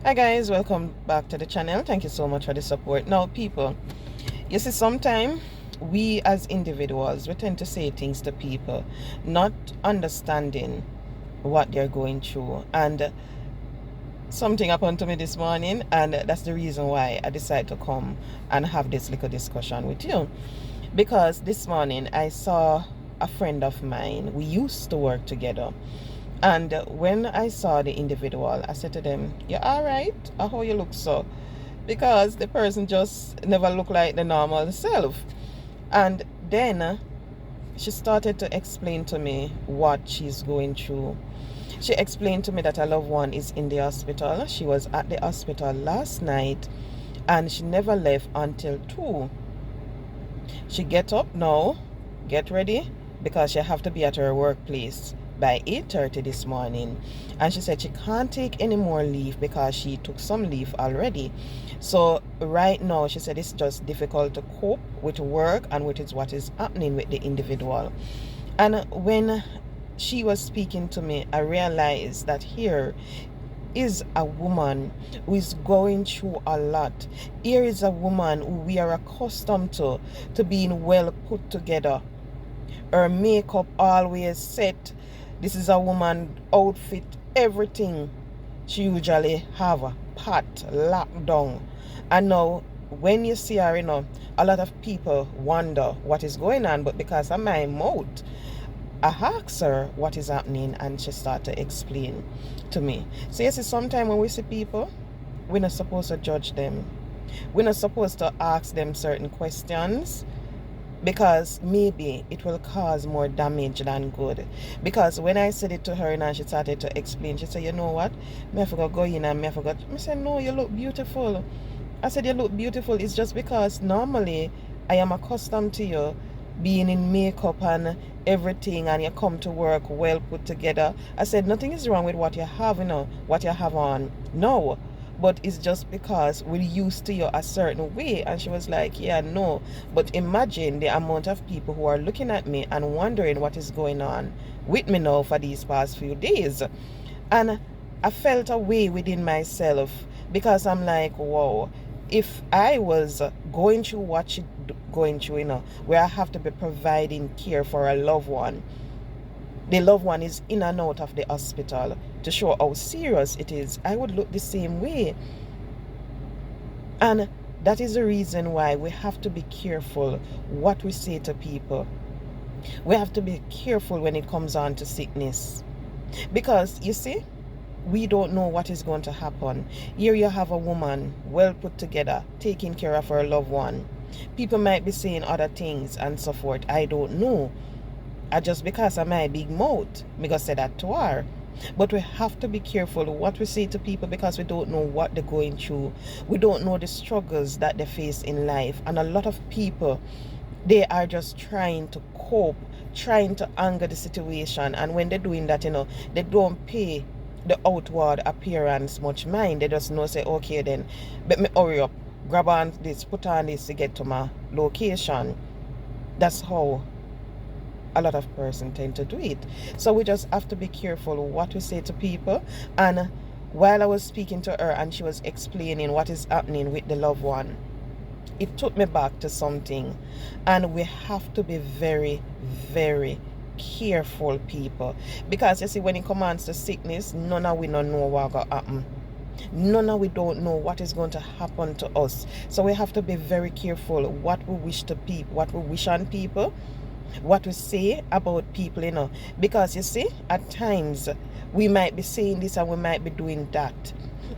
Hi guys, welcome back to the channel. Thank you so much for the support. Now people, you see, sometimes we as individuals, we tend to say things to people not understanding what they're going through. And something happened to me this morning, and that's the reason why I decided to come and have this little discussion with you. Because this morning I saw a friend of mine. We used to work together. And when I saw the individual, I said to them, "You're all right? How you look so?" Because the person just never looked like the normal self. And then she started to explain to me what she's going through. She explained to me that her loved one is in the hospital. She was at the hospital last night and she never left until 2. She get up now, get ready, because she have to be at her workplace by 8:30 this morning. And she said she can't take any more leave because she took some leave already. So right now she said it's just difficult to cope with work and with what is happening with the individual. And when she was speaking to me, I realized that here is a woman who is going through a lot. Here is a woman who we are accustomed to being well put together. Her makeup always set. This is a woman outfit, everything. She usually have a pot locked down. And now when you see her, a lot of people wonder what is going on, but because of my mouth, I asked her what is happening and she started to explain to me. So you see, sometimes when we see people, we're not supposed to judge them. We're not supposed to ask them certain questions because maybe it will cause more damage than good. Because when I said it to her and she started to explain, she said, "You know what? Me I forgot go in and me I forgot." I said, "No, you look beautiful." I said, "You look beautiful. It's just because normally I am accustomed to you being in makeup and everything and you come to work well put together." I said, "Nothing is wrong with what you have, what you have on. No. But it's just because we're used to you a certain way." And she was like, "Yeah, no. But imagine the amount of people who are looking at me and wondering what is going on with me now for these past few days." And I felt a way within myself because I'm like, wow, if I was going through what she going through, where I have to be providing care for a loved one, the loved one is in and out of the hospital, to show how serious it is, I would look the same way. And that is the reason why we have to be careful what we say to people. We have to be careful when it comes on to sickness. Because you see, we don't know what is going to happen. Here you have a woman well put together, taking care of her loved one. People might be saying other things and so forth. I don't know. Just because of my big mouth, me go say that to her. But we have to be careful what we say to people because we don't know what they're going through. We don't know the struggles that they face in life. And a lot of people, they are just trying to cope, trying to anger the situation. And when they're doing that, they don't pay the outward appearance much mind. They just know, say, okay then, let me hurry up, grab on this, put on this to get to my location. That's how a lot of person tend to do it. So we just have to be careful what we say to people. And while I was speaking to her and she was explaining what is happening with the loved one, it took me back to something. And we have to be very, very careful, people, because you see, when it comes to sickness, none of we don't know what gonna happen. None of we don't know what is going to happen to us. So we have to be very careful what we wish to people, what we wish on people, what we say about people, because you see, at times we might be saying this and we might be doing that,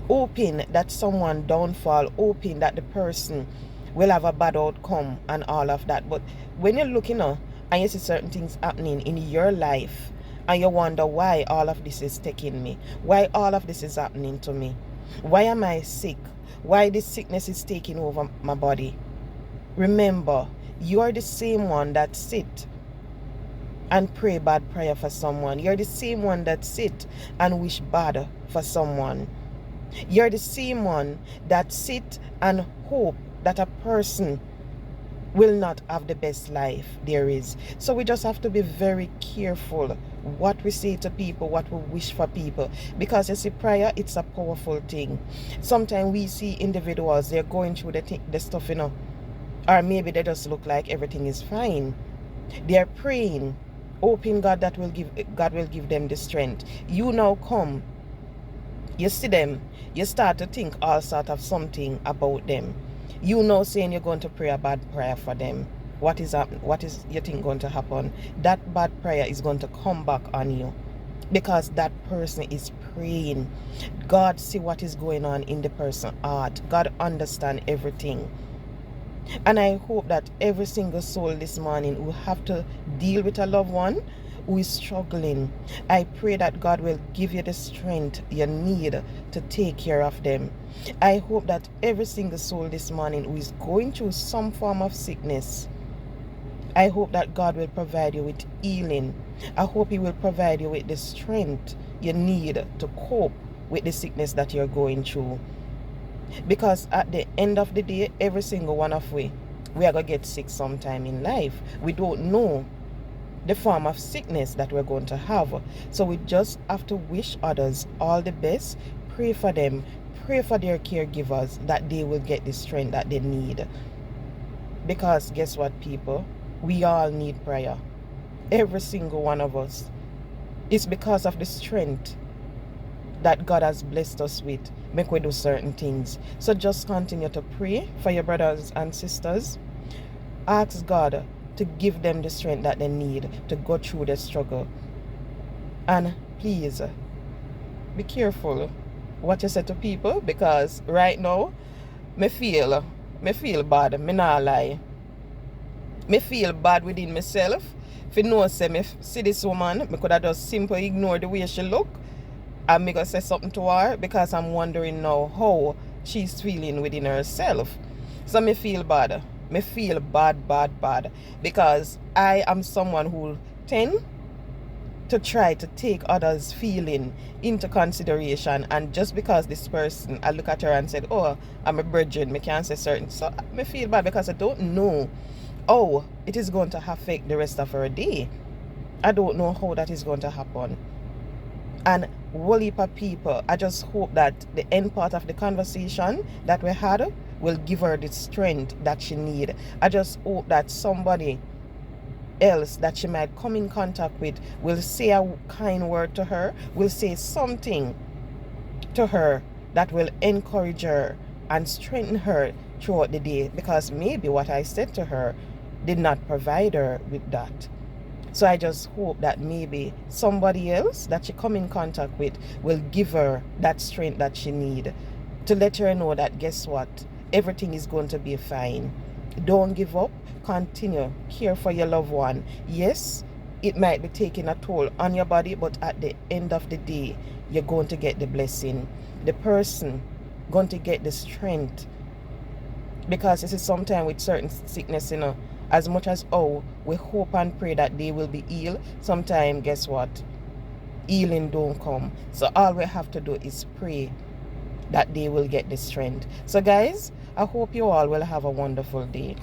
hoping that someone downfall, hoping that the person will have a bad outcome and all of that. But when you're looking and you see certain things happening in your life and you wonder why all of this is taking me, why all of this is happening to me, why am I sick, why this sickness is taking over my body, remember, you are the same one that sit and pray bad prayer for someone. You're the same one that sit and wish bad for someone. You're the same one that sit and hope that a person will not have the best life there is. So we just have to be very careful what we say to people, what we wish for people. Because you see, prayer, it's a powerful thing. Sometimes we see individuals, they're going through the stuff, or maybe they just look like everything is fine. They're praying, hoping God will give them the strength. You now come, you see them, you start to think all sort of something about them. You know saying you're going to pray a bad prayer for them. What is you think going to happen? That bad prayer is going to come back on you, because that person is praying. God see what is going on in the person's heart. God understand everything. And I hope that every single soul this morning who have to deal with a loved one who is struggling, I pray that God will give you the strength you need to take care of them. I hope that every single soul this morning who is going through some form of sickness, I hope that God will provide you with healing. I hope He will provide you with the strength you need to cope with the sickness that you're going through. Because at the end of the day, every single one of we are going to get sick sometime in life. We don't know the form of sickness that we're going to have. So we just have to wish others all the best. Pray for them. Pray for their caregivers that they will get the strength that they need. Because guess what, people? We all need prayer. Every single one of us. It's because of the strength that God has blessed us with, make we do certain things. So just continue to pray for your brothers and sisters. Ask God to give them the strength that they need to go through the struggle. And please, be careful what you say to people, because right now, me feel bad, me not lie. Me feel bad within myself. If you know, say, me see this woman, me could have just simply ignore the way she look, and me gonna say something to her, because I'm wondering now how she's feeling within herself. So me feel bad. Me feel bad, because I am someone who tend to try to take others' feeling into consideration, and just because this person, I look at her and said, oh, I'm a virgin, me can't say certain. So me feel bad because I don't know how it is going to affect the rest of her day. I don't know how that is going to happen. And whole heap of people, I just hope that the end part of the conversation that we had will give her the strength that she need. I just hope that somebody else that she might come in contact with will say a kind word to her, will say something to her that will encourage her and strengthen her throughout the day, because maybe what I said to her did not provide her with that. So I just hope that maybe somebody else that she come in contact with will give her that strength that she need, to let her know that, guess what, everything is going to be fine. Don't give up. Continue. Care for your loved one. Yes, it might be taking a toll on your body, but at the end of the day, you're going to get the blessing. The person going to get the strength. Because this is sometimes with certain sickness, as much as we hope and pray that they will be healed, sometimes guess what, healing don't come. So all we have to do is pray that they will get the strength. So guys, I hope you all will have a wonderful day.